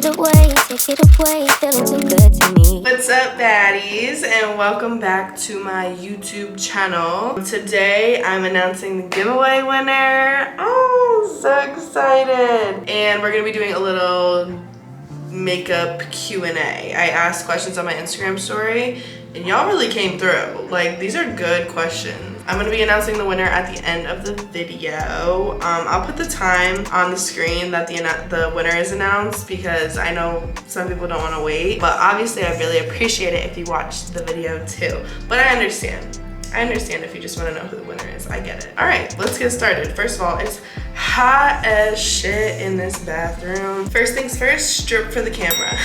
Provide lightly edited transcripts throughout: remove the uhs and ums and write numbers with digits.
feeling too good to me. What's up, baddies, and welcome back to my YouTube channel. Today I'm announcing the giveaway winner. Oh, so excited. And we're gonna be doing a little makeup Q&A. I asked questions on my Instagram story and y'all really came through. Like, these are good questions. I'm gonna be announcing the winner at the end of the video. I'll put the time on the screen that the winner is announced because I know some people don't wanna wait, but obviously I really appreciate it if you watched the video too. But I understand if you just wanna know who the winner is. I get it. All right, let's get started. First of all, it's hot as shit in this bathroom. First things first, strip for the camera.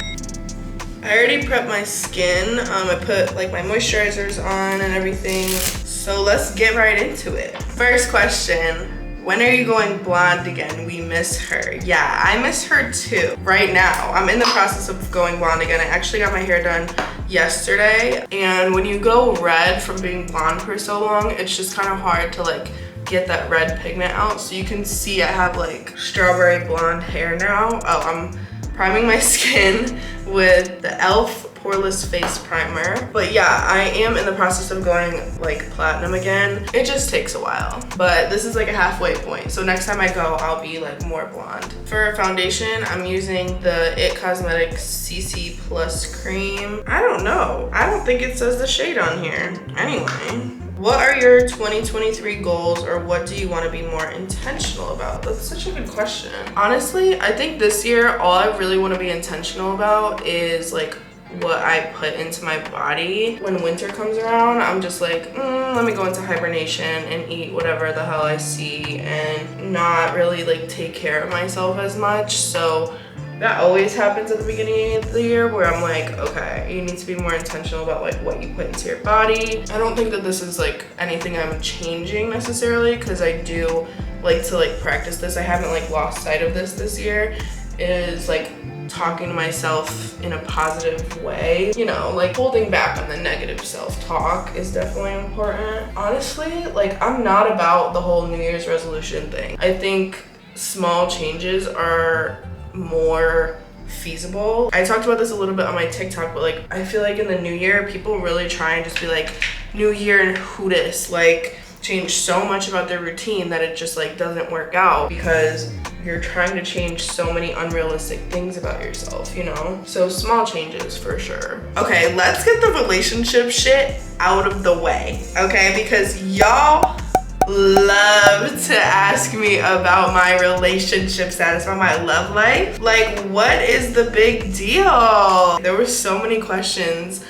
I already prepped my skin. I put like my moisturizers on and everything. So let's get right into it. First question, when are you going blonde again? We miss her. Yeah, I miss her too. Right now, I'm in the process of going blonde again. I actually got my hair done yesterday. And when you go red from being blonde for so long, it's just kind of hard to like get that red pigment out. So you can see I have like strawberry blonde hair now. Oh, I'm priming my skin with the e.l.f. Poreless Face Primer. But yeah, I am in the process of going like platinum again. It just takes a while, but this is like a halfway point. So next time I go, I'll be like more blonde. For foundation, I'm using the IT Cosmetics CC Plus Cream. I don't know. I don't think it says the shade on here. Anyway. What are your 2023 goals, or what do you want to be more intentional about? That's such a good question. Honestly, I think this year, all I really want to be intentional about is like what I put into my body. When winter comes around, I'm just like, let me go into hibernation and eat whatever the hell I see and not really like take care of myself as much. So that always happens at the beginning of the year where I'm like, okay, you need to be more intentional about like what you put into your body. I don't think that this is like anything I'm changing necessarily, because I do like to like practice this. I haven't like lost sight of this year, is like talking to myself in a positive way. You know, like holding back on the negative self-talk is definitely important. Honestly, like I'm not about the whole New Year's resolution thing. I think small changes are more feasible. I talked about this a little bit on my TikTok, but like I feel like in the new year, people really try and just be like, new year and who dis, like change so much about their routine that it just like doesn't work out because you're trying to change so many unrealistic things about yourself, you know? So small changes for sure. Okay, let's get the relationship shit out of the way, okay? Because y'all love to ask me about my relationship status, about my love life. Like, what is the big deal? There were so many questions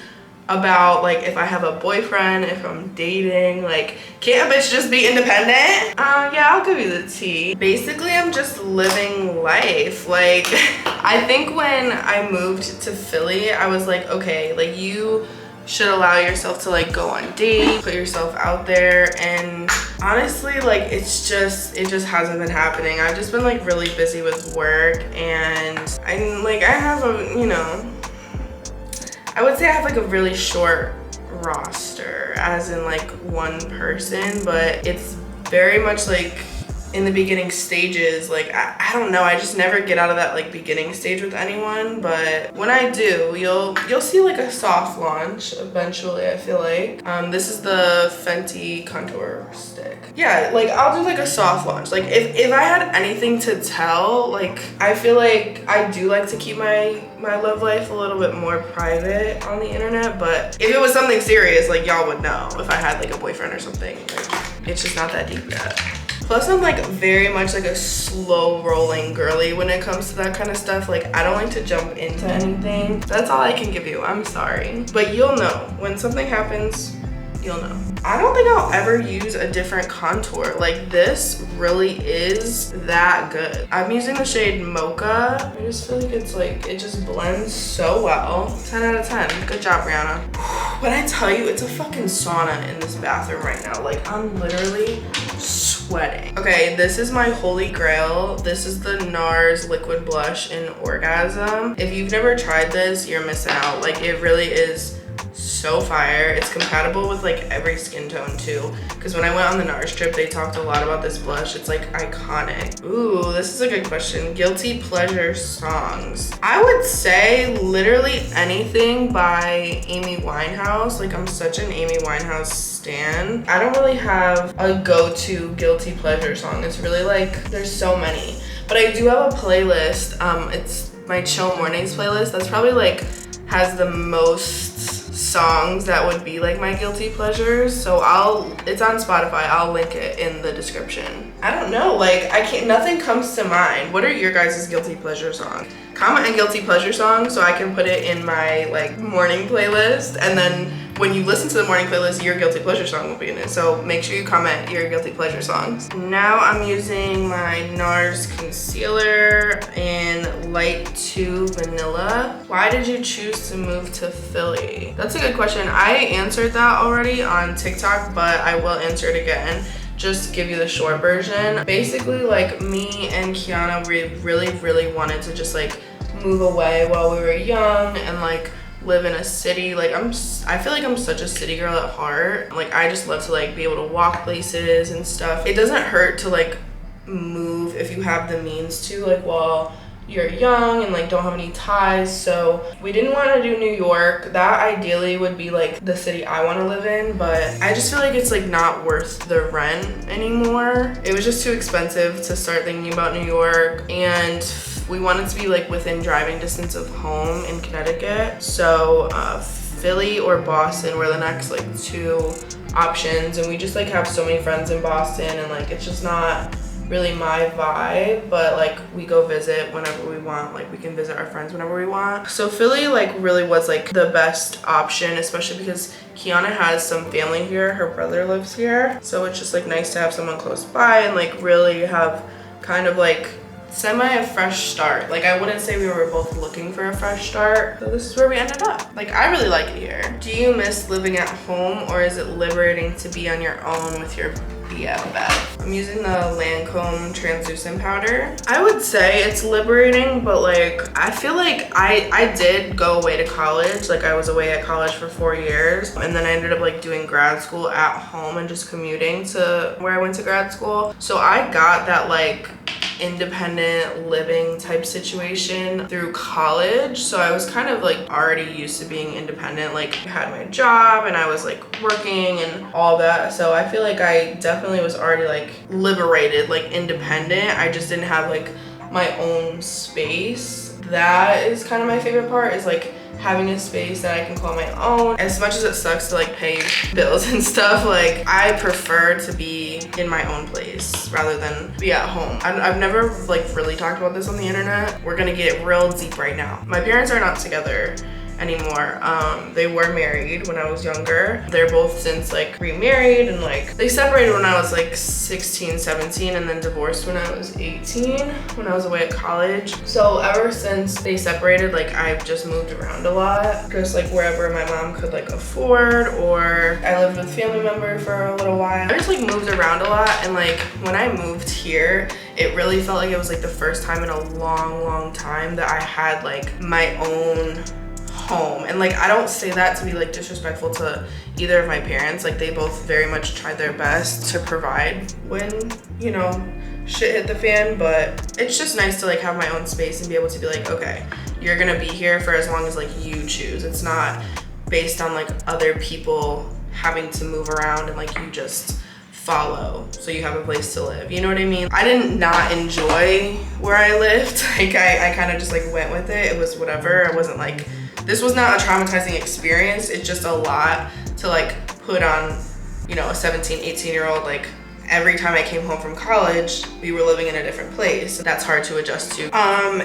about like if I have a boyfriend, if I'm dating, like can't a bitch just be independent? Yeah, I'll give you the tea. Basically, I'm just living life. Like, I think when I moved to Philly, I was like, okay, like you should allow yourself to like go on dates, put yourself out there, and honestly, like it just hasn't been happening. I've just been like really busy with work, and I have a, you know, I would say I have like a really short roster, as in like one person, but it's very much like in the beginning stages. Like I don't know, I just never get out of that like beginning stage with anyone, but when I do, you'll see like a soft launch eventually. I feel like this is the Fenty contour stick. Yeah, like I'll do like a soft launch. Like if I had anything to tell, like I feel like I do like to keep my love life a little bit more private on the internet, but if it was something serious, like y'all would know if I had like a boyfriend or something. Like, it's just not that deep yet. Plus, I'm like very much like a slow rolling girly when it comes to that kind of stuff. Like I don't like to jump into anything. That's all I can give you, I'm sorry. But you'll know, when something happens, you'll know. I don't think I'll ever use a different contour. Like this really is that good. I'm using the shade Mocha. I just feel like it's like, it just blends so well. 10 out of 10, good job, Brianna. When I tell you, it's a fucking sauna in this bathroom right now. Like I'm literally sweating. Okay, this is my holy grail. This is the NARS liquid blush in Orgasm. If you've never tried this, you're missing out. Like it really is so fire. It's compatible with like every skin tone too, because when I went on the NARS trip, they talked a lot about this blush. It's like iconic. Ooh, this is a good question. Guilty pleasure songs. I would say literally anything by Amy Winehouse. Like, I'm such an Amy Winehouse stan. I don't really have a go-to guilty pleasure song. It's really like, there's so many, but I do have a playlist. It's my chill mornings playlist. That's probably like has the most songs that would be like my guilty pleasures. So it's on Spotify. I'll link it in the description. I don't know, like nothing comes to mind. What are your guys' guilty pleasure songs? Comment a guilty pleasure song so I can put it in my like morning playlist, and then when you listen to the morning playlist, your guilty pleasure song will be in it. So make sure you comment your guilty pleasure songs. Now I'm using my NARS concealer in Light 2 Vanilla. Why did you choose to move to Philly? That's a good question. I answered that already on TikTok, but I will answer it again. Just give you the short version. Basically, like, me and Kiana, we really wanted to just like move away while we were young and like live in a city. Like, I feel like I'm such a city girl at heart. Like, I just love to like be able to walk places and stuff. It doesn't hurt to like move if you have the means to, like, while you're young and like don't have any ties. So we didn't want to do New York. That ideally would be like the city I want to live in, but I just feel like it's like not worth the rent anymore. It was just too expensive to start thinking about New York, and we wanted to be like within driving distance of home in Connecticut. So Philly or Boston were the next like two options, and we just like have so many friends in Boston, and like it's just not really my vibe, but like we go visit whenever we want. Like, we can visit our friends whenever we want. So Philly like really was like the best option, especially because Kiana has some family here. Her brother lives here, so it's just like nice to have someone close by and like really have kind of like a fresh start. Like, I wouldn't say we were both looking for a fresh start, so this is where we ended up. Like, I really like it here. Do you miss living at home, or is it liberating to be on your own with your BFF? I'm using the Lancome translucent powder. I would say it's liberating, but like I feel like I did go away to college. Like, I was away at college for 4 years, and then I ended up like doing grad school at home and just commuting to where I went to grad school. So I got that like independent living type situation through college. So I was kind of like already used to being independent. Like, I had my job and I was like working and all that. So I feel like I definitely was already like liberated, like independent. I just didn't have like my own space. That is kind of my favorite part, is like having a space that I can call my own. As much as it sucks to like pay bills and stuff, like I prefer to be in my own place rather than be at home. I've never like really talked about this on the internet. We're gonna get real deep right now. My parents are not together anymore. They were married when I was younger. They're both since like remarried, and like they separated when I was like 16, 17, and then divorced when I was 18, when I was away at college. So ever since they separated, like I've just moved around a lot, just like wherever my mom could like afford, or I lived with family member for a little while. I just like moved around a lot, and like when I moved here, it really felt like it was like the first time in a long time that I had like my own home. And like, I don't say that to be like disrespectful to either of my parents. Like, they both very much tried their best to provide when, you know, shit hit the fan. But it's just nice to like have my own space and be able to be like, okay, you're gonna be here for as long as like you choose. It's not based on like other people having to move around and like you just follow so you have a place to live. You know what I mean? I did not enjoy where I lived. Like, I kind of just like went with it. It was whatever. I wasn't like, this was not a traumatizing experience. It's just a lot to like put on, you know, a 17, 18-year-old. Like, every time I came home from college, we were living in a different place. That's hard to adjust to.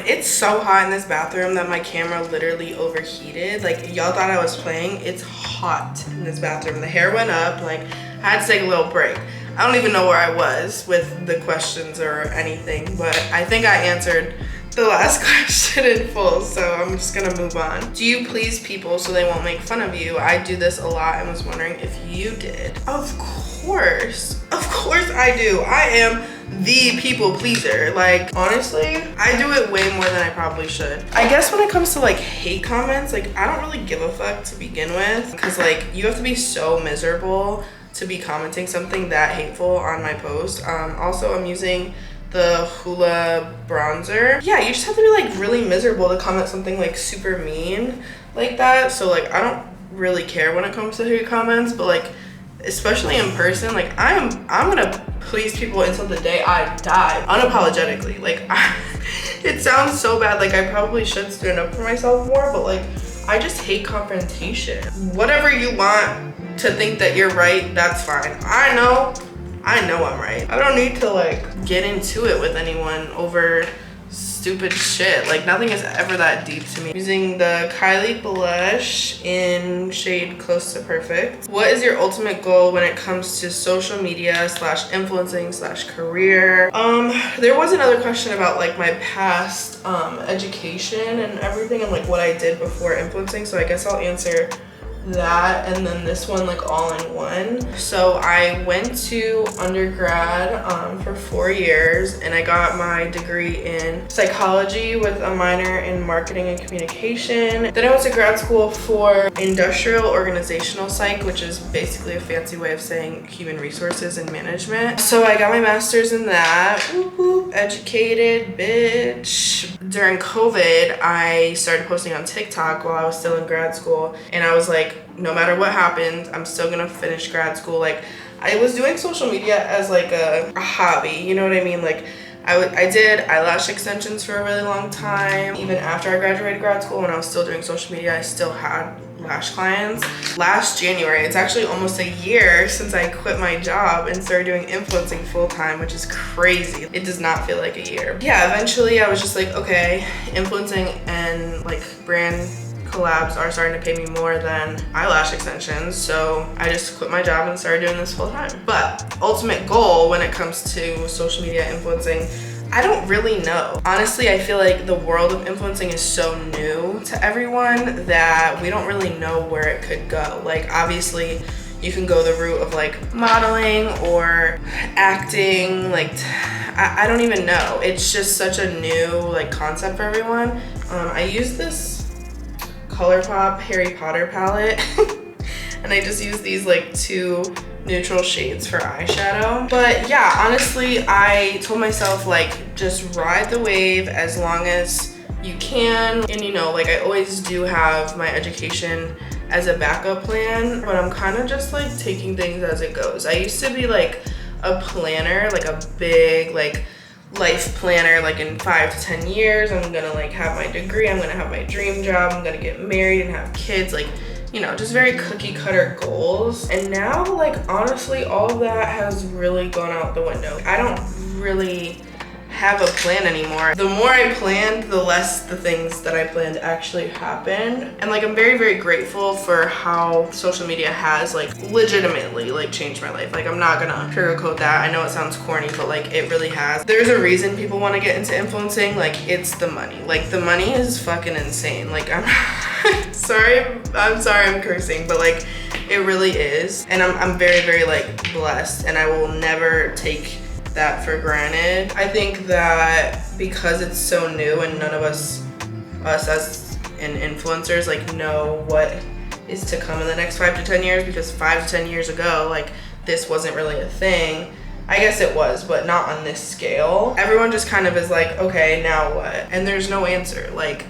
It's so hot in this bathroom that my camera literally overheated. Like, y'all thought I was playing. It's hot in this bathroom. The hair went up. Like, I had to take a little break. I don't even know where I was with the questions or anything, but I think I answered the last question in full, so I'm just gonna move on. Do you please people so they won't make fun of you? I do this a lot and was wondering if you did. Of course I do. I am the people pleaser. Like, honestly, I do it way more than I probably should. I guess when it comes to like hate comments, like I don't really give a fuck to begin with, because like you have to be so miserable to be commenting something that hateful on my post. Also, I'm using the Hoola bronzer. Yeah, you just have to be like really miserable to comment something like super mean like that. So like I don't really care when it comes to hate comments, but like especially in person, like I'm gonna please people until the day I die, unapologetically. Like it sounds so bad, like I probably should stand up for myself more, but like I just hate confrontation. Whatever you want to think that you're right, that's fine. I know I'm right. I don't need to like get into it with anyone over stupid shit. Like nothing is ever that deep to me. Using the Kylie blush in shade Close to Perfect. What is your ultimate goal when it comes to social media slash influencing slash career? There was another question about like my past education and everything, and like what I did before influencing, so I guess I'll answer that and then this one like all in one. So I went to undergrad for 4 years, and I got my degree in psychology with a minor in marketing and communication. Then I went to grad school for industrial organizational psych, which is basically a fancy way of saying human resources and management. So I got my master's in that. Whoop, whoop, educated bitch. During COVID, I started posting on TikTok while I was still in grad school, and I was like, no matter what happens, I'm still gonna finish grad school. Like I was doing social media as like a hobby, you know what I mean? Like I did eyelash extensions for a really long time. Even after I graduated grad school, when I was still doing social media, I still had lash clients. Last January, it's actually almost a year since I quit my job and started doing influencing full time, which is crazy. It does not feel like a year. Yeah, eventually I was just like, okay, influencing and like brand collabs are starting to pay me more than eyelash extensions, so I just quit my job and started doing this full time. But ultimate goal when it comes to social media influencing, I don't really know. Honestly, I feel like the world of influencing is so new to everyone that we don't really know where it could go. Like obviously you can go the route of like modeling or acting, like I don't even know. It's just such a new like concept for everyone. I use this ColourPop Harry Potter palette and I just use these like 2 neutral shades for eyeshadow. But yeah, honestly, I told myself like just ride the wave as long as you can, and you know, like I always do have my education as a backup plan, but I'm kind of just like taking things as it goes. I used to be like a planner, like a big like life planner, like in 5 to 10 years I'm gonna like have my degree, I'm gonna have my dream job, I'm gonna get married and have kids, like, you know, just very cookie cutter goals. And now like honestly all of that has really gone out the window. I don't really have a plan anymore. The more I planned, the less the things that I planned actually happened. And like I'm very, very grateful for how social media has like legitimately like changed my life. Like I'm not gonna sugarcoat that. I know it sounds corny, but like it really has. There's a reason people want to get into influencing. Like it's the money. Like the money is fucking insane. Like I'm sorry I'm cursing, but like it really is. And I'm very, very like blessed, and I will never take that for granted. I think that because it's so new and none of us as influencers like know what is to come in the next 5 to 10 years, because 5 to 10 years ago like this wasn't really a thing. I guess it was, but not on this scale. Everyone just kind of is like, okay, now what? And there's no answer. Like,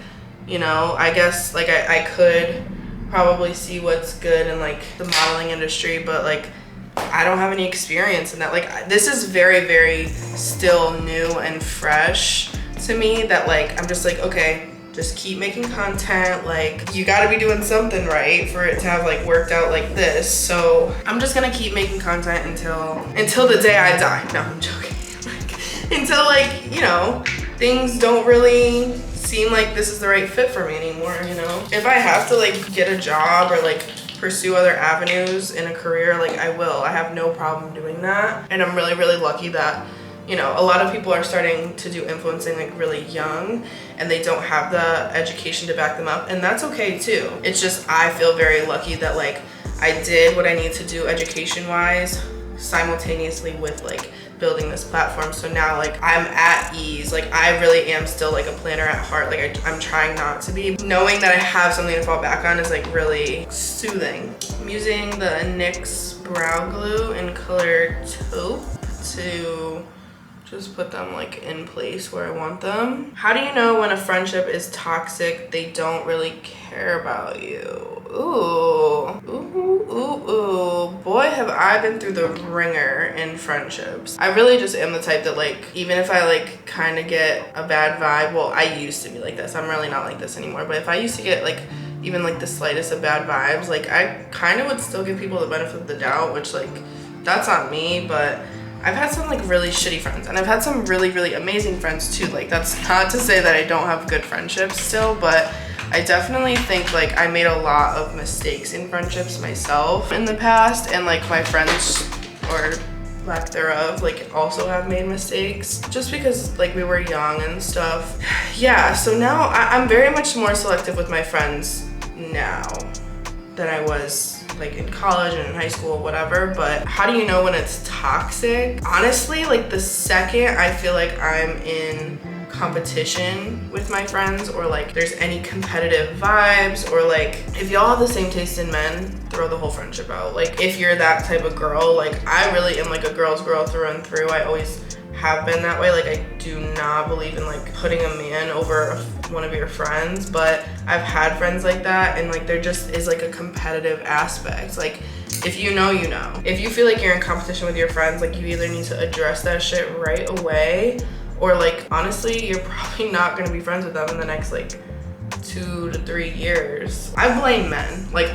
you know, I guess like I could probably see what's good in like the modeling industry, but like I don't have any experience in that. Like this is very, very still new and fresh to me, that like I'm just like, okay, just keep making content. Like you gotta be doing something right for it to have like worked out like this. So I'm just gonna keep making content until the day I die. No, I'm joking. Like, until like, you know, things don't really seem like this is the right fit for me anymore, you know? If I have to like get a job or like pursue other avenues in a career, like I will. I have no problem doing that. And I'm really, really lucky that, you know, a lot of people are starting to do influencing like really young and they don't have the education to back them up, and that's okay too. It's just I feel very lucky that like I did what I need to do education wise simultaneously with like building this platform. So now like I'm at ease. Like I really am still like a planner at heart. Like I'm trying not to be. Knowing that I have something to fall back on is like really soothing. I'm using the NYX brow glue in color taupe to just put them like in place where I want them. How do you know when a friendship is toxic? They don't really care about you. Ooh, ooh, ooh, ooh. Boy, have I been through the ringer in friendships. I really just am the type that like, even if I like kind of get a bad vibe, well, I used to be like this. I'm really not like this anymore. But if I used to get like even like the slightest of bad vibes, like I kind of would still give people the benefit of the doubt, which like that's on me. But I've had some like really shitty friends, and I've had some really, really amazing friends too. Like that's not to say that I don't have good friendships still, but I definitely think like I made a lot of mistakes in friendships myself in the past, and like my friends, or lack thereof, like also have made mistakes just because like we were young and stuff. Yeah, so now I'm very much more selective with my friends now than I was like in college and in high school, whatever. But how do you know when it's toxic? Honestly, like the second I feel like I'm in competition with my friends, or like there's any competitive vibes, or like if y'all have the same taste in men, throw the whole friendship out. Like if you're that type of girl, like I really am like a girl's girl through and through. I always have been that way. Like I do not believe in like putting a man over one of your friends, but I've had friends like that, and like there just is like a competitive aspect. Like if you know, you know. If you feel like you're in competition with your friends, like you either need to address that shit right away, or like honestly you're probably not gonna be friends with them in the next like 2 to 3 years. I blame men, like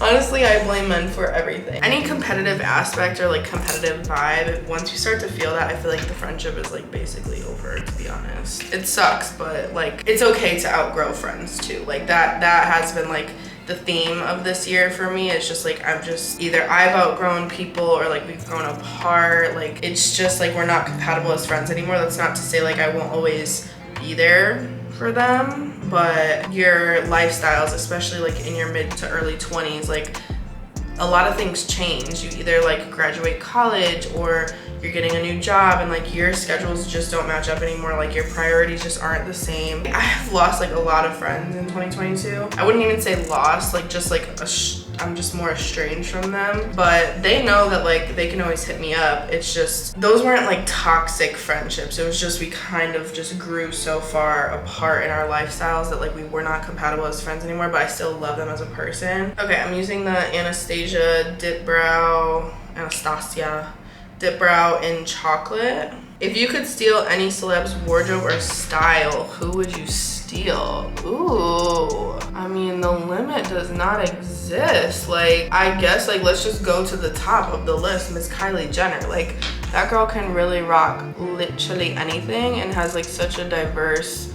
honestly I blame men for everything. Any competitive aspect or like competitive vibe, once you start to feel that, I feel like the friendship is like basically over, to be honest. It sucks, but like it's okay to outgrow friends too. Like that has been like the theme of this year for me. It's just like I'm just either I've outgrown people, or like we've grown apart. Like it's just like we're not compatible as friends anymore. That's not to say like I won't always be there for them, but your lifestyles, especially like in your mid to early 20s, like a lot of things change. You either like graduate college, or you're getting a new job, and like your schedules just don't match up anymore. Like your priorities just aren't the same. I have lost like a lot of friends in 2022. I wouldn't even say lost, like just like I'm just more estranged from them, but they know that like they can always hit me up. It's just those weren't like toxic friendships. It was just we kind of just grew so far apart in our lifestyles that like we were not compatible as friends anymore, but I still love them as a person. Okay, I'm using the Anastasia dip brow in chocolate. If you could steal any celeb's wardrobe or style, who would you steal? Ooh, I mean, the limit does not exist. Like, I guess, like, let's just go to the top of the list, Miss Kylie Jenner. Like, that girl can really rock literally anything and has, like, such a diverse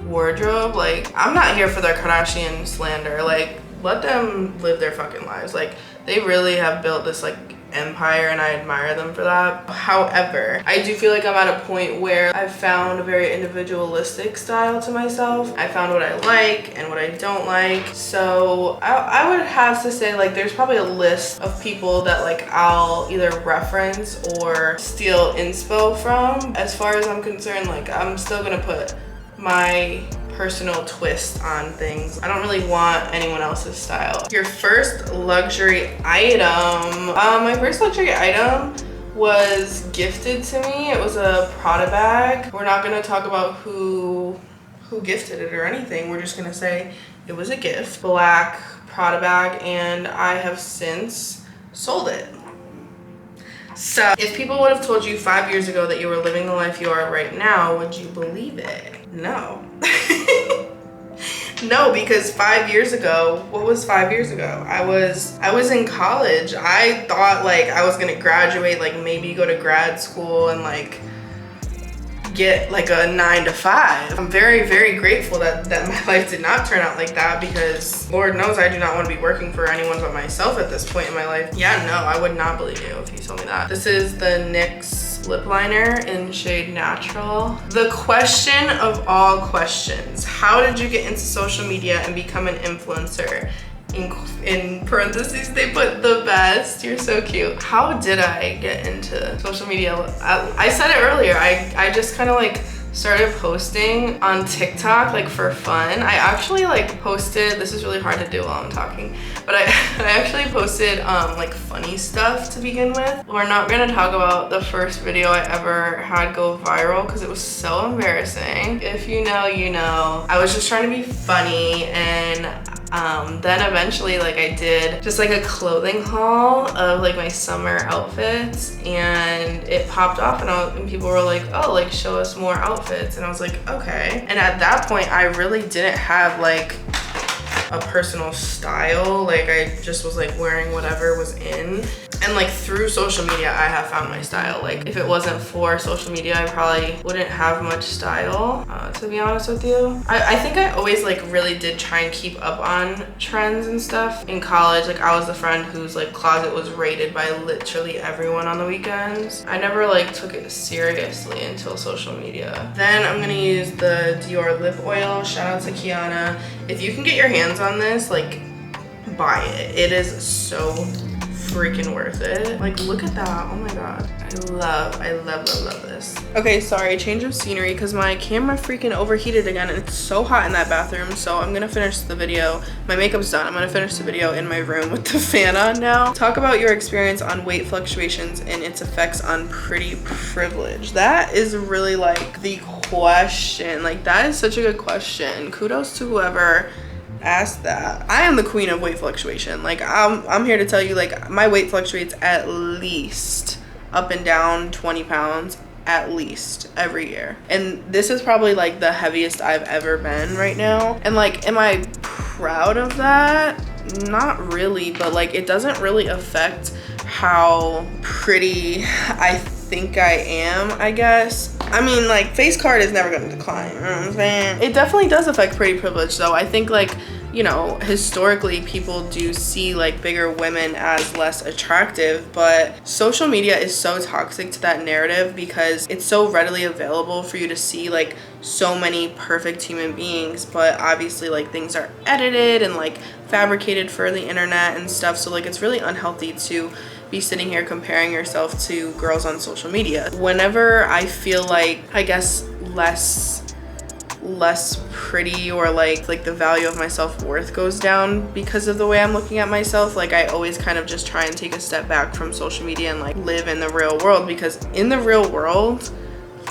wardrobe. Like, I'm not here for their Kardashian slander. Like, let them live their fucking lives. Like, they really have built this, like, empire, and I admire them for that. However, I do feel like I'm at a point where I've found a very individualistic style to myself. I found what I like and what I don't like. So I would have to say like there's probably a list of people that like I'll either reference or steal inspo from. As far as I'm concerned, like I'm still gonna put my personal twist on things. I don't really want anyone else's style. Your first luxury item. My first luxury item was gifted to me. It was a Prada bag. We're not gonna talk about who gifted it or anything. We're just gonna say it was a gift. Black Prada bag, and I have since sold it. So if people would have told you 5 years ago that you were living the life you are right now, would you believe it? No. No, because 5 years ago, what was 5 years ago? I was in college. I thought like I was gonna graduate, like maybe go to grad school and like get like a 9 to 5. I'm very, very grateful that my life did not turn out like that, because Lord knows I do not want to be working for anyone but myself at this point in my life. Yeah, no, I would not believe you if you told me that. This is the NYX lip liner in shade Natural. The question of all questions: how did you get into social media and become an influencer? in parentheses they put the best. You're so cute. How did I get into social media? I said it earlier. I just kind of like started posting on TikTok like for fun. I actually like posted, this is really hard to do while I'm talking, but I actually posted like funny stuff to begin with. We're not gonna talk about the first video I ever had go viral because it was so embarrassing. If you know, you know. I was just trying to be funny, and then eventually like I did just like a clothing haul of like my summer outfits, and it popped off, and people were like, oh, like show us more outfits. And I was like, okay. And at that point I really didn't have like a personal style. Like I just was like wearing whatever was in. And like through social media, I have found my style. Like if it wasn't for social media, I probably wouldn't have much style, to be honest with you. I think I always like really did try and keep up on trends and stuff. In college, like I was the friend whose like closet was raided by literally everyone on the weekends. I never like took it seriously until social media. Then I'm gonna use the Dior lip oil. Shout out to Kiana. If you can get your hands on this, like buy it. It is so freaking worth it. Like look at that. Oh my god. I love this. Okay, sorry, change of scenery because my camera freaking overheated again, and it's so hot in that bathroom. So I'm gonna finish the video. My makeup's done. I'm gonna finish the video in my room with the fan on now. Talk about your experience on weight fluctuations and its effects on pretty privilege. That is really like the question. Like that is such a good question. Kudos to whoever asked that. I am the queen of weight fluctuation. Like I'm here to tell you, like my weight fluctuates at least up and down 20 pounds at least every year, and this is probably like the heaviest I've ever been right now. And like, am I proud of that? Not really, but like it doesn't really affect how pretty I think I am, I guess. I mean, like face card is never gonna decline, you know what I'm saying? It definitely does affect pretty privilege though. I think like, you know, historically people do see like bigger women as less attractive, but social media is so toxic to that narrative because it's so readily available for you to see like so many perfect human beings, but obviously like things are edited and like fabricated for the internet and stuff. So like it's really unhealthy to be sitting here comparing yourself to girls on social media. Whenever I feel like, I guess, less pretty, or like the value of my self-worth goes down because of the way I'm looking at myself, like I always kind of just try and take a step back from social media and like live in the real world, because in the real world,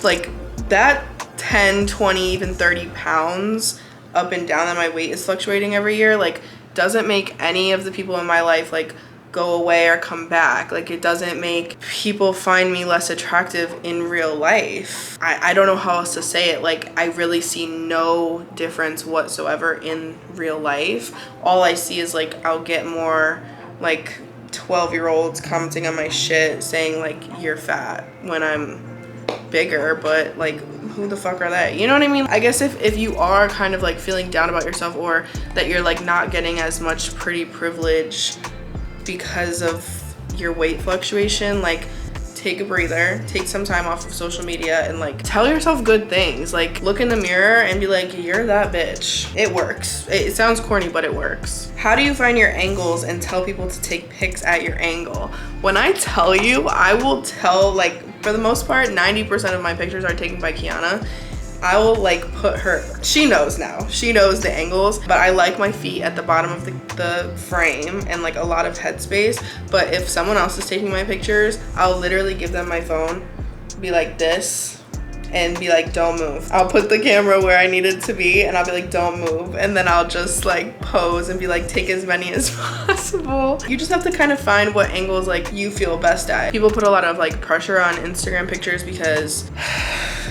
like that 10, 20, even 30 pounds up and down that my weight is fluctuating every year, like doesn't make any of the people in my life like go away or come back. Like it doesn't make people find me less attractive in real life. I don't know how else to say it. Like I really see no difference whatsoever in real life. All I see is like I'll get more like 12-year-olds commenting on my shit saying like you're fat when I'm bigger, but like who the fuck are they? You know what I mean? I guess if you are kind of like feeling down about yourself, or that you're like not getting as much pretty privilege because of your weight fluctuation, like take a breather, take some time off of social media, and like tell yourself good things. Like look in the mirror and be like, you're that bitch. It works. It sounds corny, but it works. How do you find your angles and tell people to take pics at your angle? When I tell you, I will tell, like for the most part 90% of my pictures are taken by Kiana. I will like put her, she knows now, she knows the angles, but I like my feet at the bottom of the frame and like a lot of headspace. But if someone else is taking my pictures, I'll literally give them my phone, be like this, and be like, don't move. I'll put the camera where I need it to be, and I'll be like, don't move. And then I'll just like pose and be like, take as many as possible. You just have to kind of find what angles like you feel best at. People put a lot of like pressure on Instagram pictures because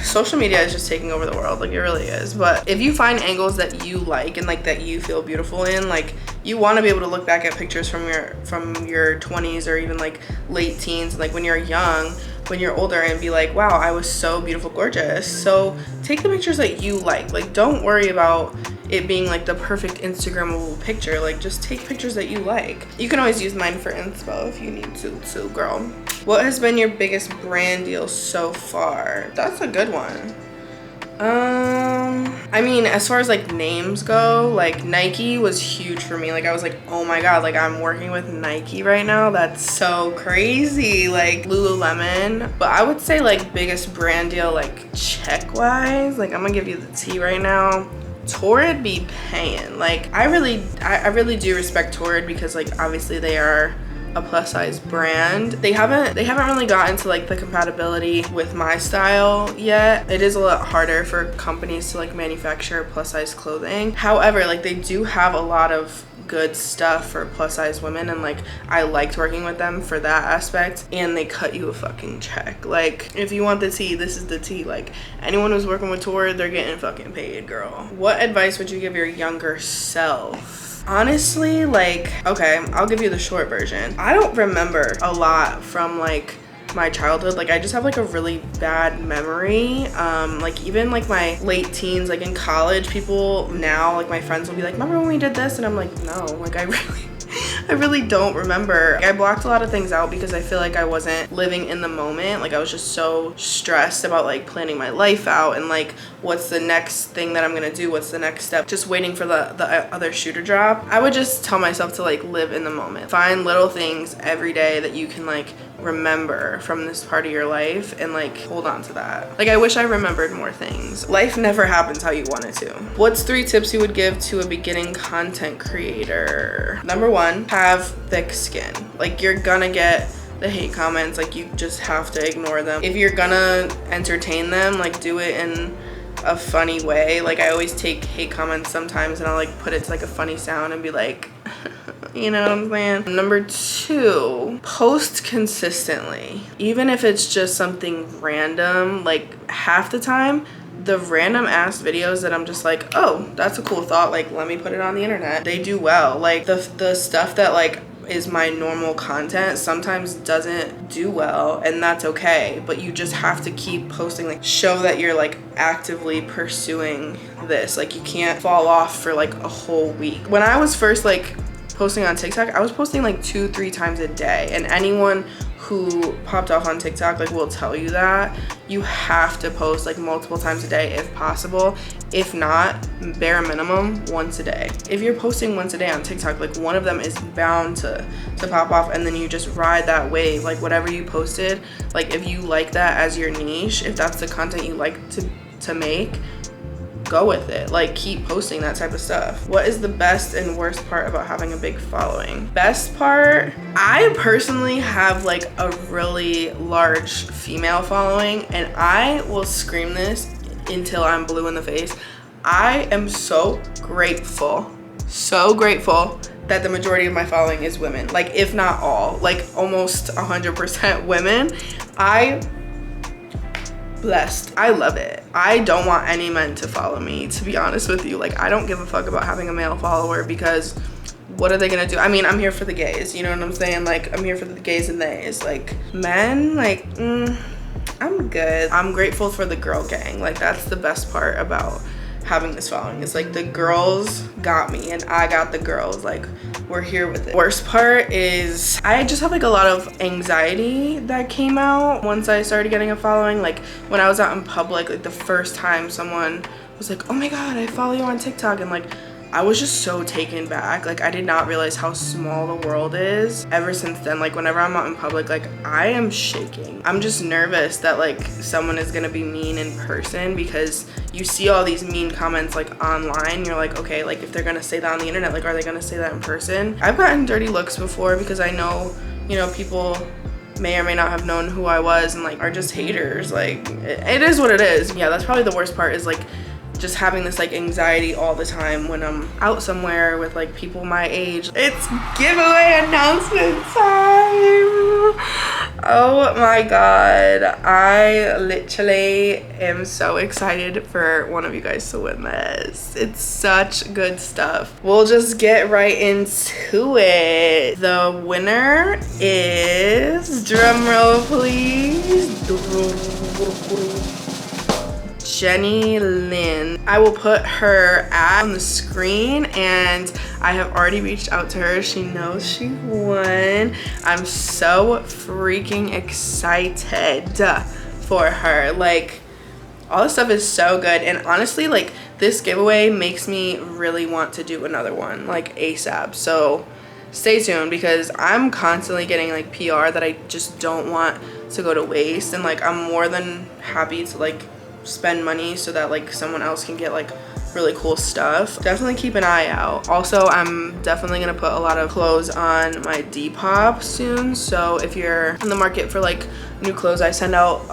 social media is just taking over the world, like it really is. But if you find angles that you like and like that you feel beautiful in, like you want to be able to look back at pictures from your 20s or even like late teens, like when you're young, when you're older, and be like, wow, I was so beautiful, gorgeous. So take the pictures that you like don't worry about it being like the perfect Instagrammable picture. Like just take pictures that you like. You can always use mine for inspo if you need to, girl. What has been your biggest brand deal so far? That's a good one. I mean, as far as like names go, like Nike was huge for me. Like I was like, oh my god, like I'm working with Nike right now. That's so crazy. Like Lululemon. But I would say like biggest brand deal, like check wise, like I'm gonna give you the T right now. Torrid be paying. Like I really do respect Torrid because like obviously they are a plus size brand. They haven't really gotten to like the compatibility with my style yet. It is a lot harder for companies to like manufacture plus size clothing. However, like they do have a lot of good stuff for plus size women, and like I liked working with them for that aspect, and they cut you a fucking check. Like if you want the tea, this is the tea. Like anyone who's working with Torrid, they're getting fucking paid, girl. What advice would you give your younger self? Honestly, like, okay, I'll give you the short version. I don't remember a lot from like my childhood. Like I just have like a really bad memory. Like even like my late teens, like in college, people now, like my friends will be like, remember when we did this? And I'm like, no, like I really don't remember. I blocked a lot of things out because I feel like I wasn't living in the moment. Like I was just so stressed about like planning my life out and like what's the next thing that I'm gonna do, what's the next step, just waiting for the other shoe to drop. I would just tell myself to like live in the moment. Find little things every day that you can like remember from this part of your life and like hold on to that. Like I wish I remembered more things. Life never happens how you want it to. What's 3 tips you would give to a beginning content creator? Number 1, have thick skin. Like you're gonna get the hate comments, like you just have to ignore them. If you're gonna entertain them, like do it in a funny way. Like I always take hate comments sometimes and I'll like put it to like a funny sound and be like you know what I'm saying? Number 2, post consistently. Even if it's just something random, like half the time the random ass videos that I'm just like, oh, that's a cool thought, like let me put it on the internet, they do well. Like the stuff that like is my normal content sometimes doesn't do well, and that's okay, but you just have to keep posting, like show that you're like actively pursuing this. Like you can't fall off for like a whole week. When I was first like posting on TikTok, I was posting like 2-3 times a day, and anyone who popped off on TikTok like will tell you that you have to post like multiple times a day if possible. If not, bare minimum once a day. If you're posting once a day on TikTok, like one of them is bound to pop off, and then you just ride that wave. Like whatever you posted, like if you like that as your niche, if that's the content you like to make, go with it. Like keep posting that type of stuff. What is the best and worst part about having a big following? Best part, I personally have like a really large female following, and I will scream this until I'm blue in the face. I am so grateful that the majority of my following is women. Like if not all, like almost 100% women. Blessed. I love it. I don't want any men to follow me, to be honest with you. Like I don't give a fuck about having a male follower, because what are they gonna do? I mean, I'm here for the gays, you know what I'm saying? Like I'm here for the gays and theys. Like men, like I'm good. I'm grateful for the girl gang. Like that's the best part about having this following. It's like the girls got me and I got the girls. Like we're here with it. Worst part is I just have like a lot of anxiety that came out once I started getting a following. Like when I was out in public, like the first time someone was like, oh my god, I follow you on TikTok, and like I was just so taken back. Like I did not realize how small the world is. Ever since then, like whenever I'm out in public, like I am shaking. I'm just nervous that like someone is gonna be mean in person, because you see all these mean comments like online. You're like, okay, like if they're gonna say that on the internet, like are they gonna say that in person? I've gotten dirty looks before because I know, you know, people may or may not have known who I was and like are just haters. Like it is what it is. Yeah, that's probably the worst part, is like just having this like anxiety all the time when I'm out somewhere with like people my age. It's giveaway announcement time. Oh my god, I literally am so excited for one of you guys to win this. It's such good stuff. We'll just get right into it. The winner is, drum roll please, Jenny Lynn. I will put her ad on the screen, and I have already reached out to her. She knows she won. I'm so freaking excited for her. Like, All this stuff is so good, and honestly, like, this giveaway makes me really want to do another one, like, ASAP. So stay tuned, because I'm constantly getting like PR that I just don't want to go to waste, and like I'm more than happy to like spend money so that like someone else can get like really cool stuff. Definitely keep an eye out. Also, I'm definitely gonna put a lot of clothes on my Depop soon, so if you're in the market for like new clothes, I send out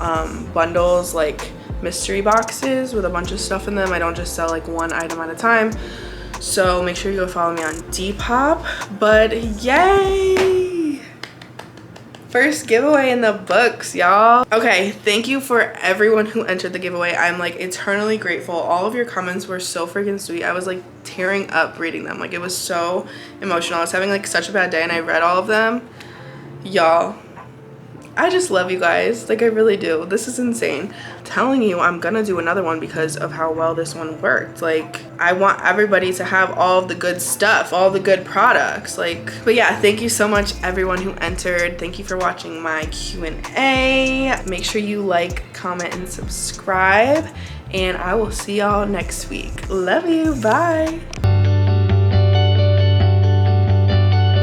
bundles, like mystery boxes with a bunch of stuff in them. I don't just sell like one item at a time. So make sure you go follow me on Depop. But yay! First giveaway in the books, y'all. Okay, thank you for everyone who entered the giveaway. I'm like eternally grateful. All of your comments were so freaking sweet. I was like tearing up reading them. Like, it was so emotional. I was having like such a bad day and I read all of them. Y'all, I just love you guys. Like, I really do. This is insane. I'm telling you, I'm gonna do another one because of how well this one worked. Like, I want everybody to have all of the good stuff, all the good products. Like, but yeah, thank you so much everyone who entered. Thank you for watching my Q&A. Make sure you like, comment, and subscribe. And I will see y'all next week. Love you. Bye.